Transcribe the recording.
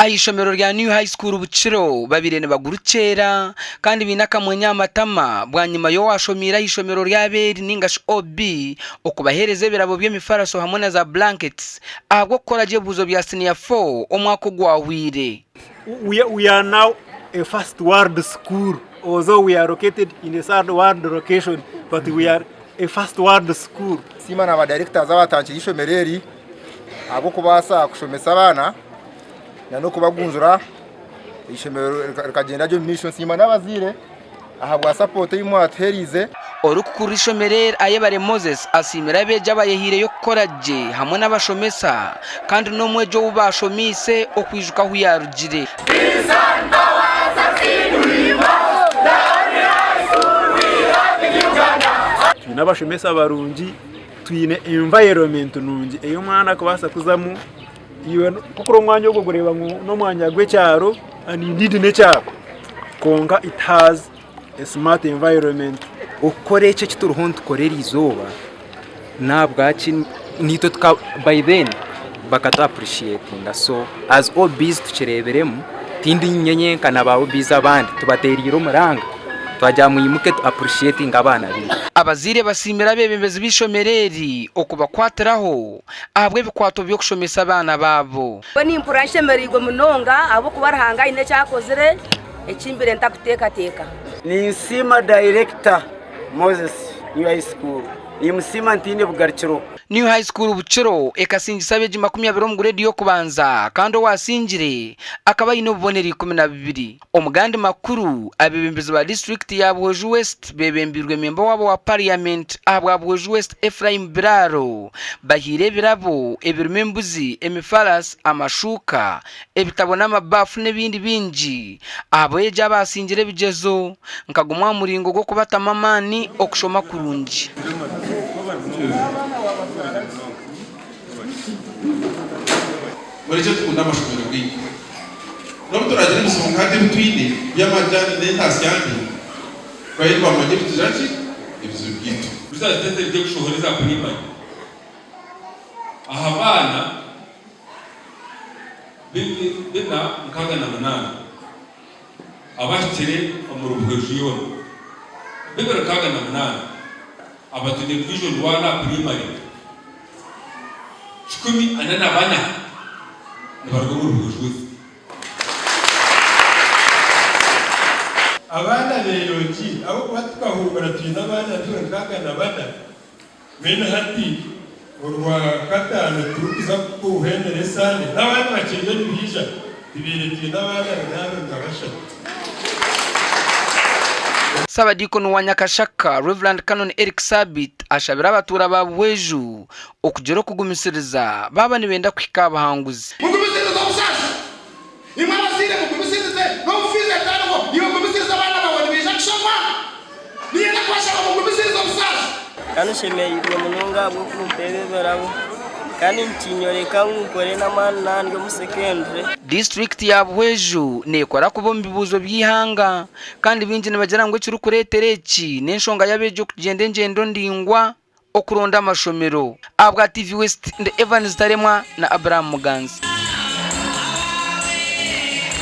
ayishomero rya New High School Bukiro babirene bagurukera kandi binaka mu nyamatama bwa nyuma yo washomira ayishomero rya Aberi ningash OB okubahereze birabo by'emifaraso hamwe na za blankets ahubwo koraje buzo bya senior 4 omwako gwahwire. We are now a first world school, although we are located in a third world location, but we are a first world school. Sima na directors abatangiye ishomereri abo kubasa kushomesa abana no kubagunzura ishomero rikagenda ryo mission sima n'abazire ahabwa support y'umwaterize orukuri ishomereri ayebare Moses asimira beje abayehire yo koraje hamwe n'abashomesa kandi no mwejo ubashomise okwijuka huyarugire. N'abashomesa barungi twine environment nungi eyo mwana kubasa kuzamu iwe kuko umwanya wo gureba no mwanya gwecyaro and indeed nature konga it has a smart environment. Ukore icyo kituruhundu tukorera izuba nabwaci nito by then bakata appreciating so as all biz tukireberemo tindi nyenyenka nabaho biz abandi tubaterira umuranga twajya muyimuke appreciating abana bi abazire basimira bebembezi bishomereri okubakwatiraho ahabwe bikwato byo kushomesa abana babo bani impurashe merigo munonga abo kubarahanga ine cyakozire ekimbire ntakuteka teka ni nsima director Moses New High School ni musima ntinde bugarikiro New High School Bukiro ekasingisa beji 20 mu grade yo kubanza kandi wasingire akaba ino buboneri 12 omugande makuru abebembezi ba district ya Buhwezi West bebembirwe member wabo wa parliament abwa Buhwezi West Ephraim Biraro bahire birabo ebirumembuzi emifaras amashuka ebitabo n'amabafu n'ebindi bingi abo eje abasingire bigezo nkagumwa muringo go kubatama mani okushoma kurungi. Walicho tukunda amashomero bwingi n'umuturage n'isonga kandi bitwine by'amajyane n'intasyandi bayirwa mu gihe tujaki ibizo bwito bizatete ryo gushohoreza kunimanya ahabana bina mkaga na munana abashitire amurubugejiyo bibera kaga na munana abatu division 1 primary chikumi anana bana abana leyoji abo kwatukahurwa tuyina abana tunkagana bana mena hati urwa katano turukiza kuhenere sane n'abana bakenye bihisha ibire tuyina abana n'abo ngabasha. Sabadikono wa Nyakashaka Reverend Canon Eric Sabit ashabira abatura ba Buhweju okugero kugumisiriza baba nibenda kwikabahanguzi mugumisiriza obusasa imabazire mugumisirize n'ofize tano iyo mugumisiriza abana bawe bisha kushoma niye nakwashaka mugumisiriza obusasa kandi shemeye mununga bwo kumpeberabo kandi ntinyoreka nkukore n'amana nandwe mu secondary district ya Buhweju nekora kubomba ibibuzo by'ihanga kandi bingi nibagera ngo kiri kuretereki n'enshonga yabeje kugenda ngendo ndingwa okuronda amashomero abwa TV West and Evans Taremwa na Abraham Muganza.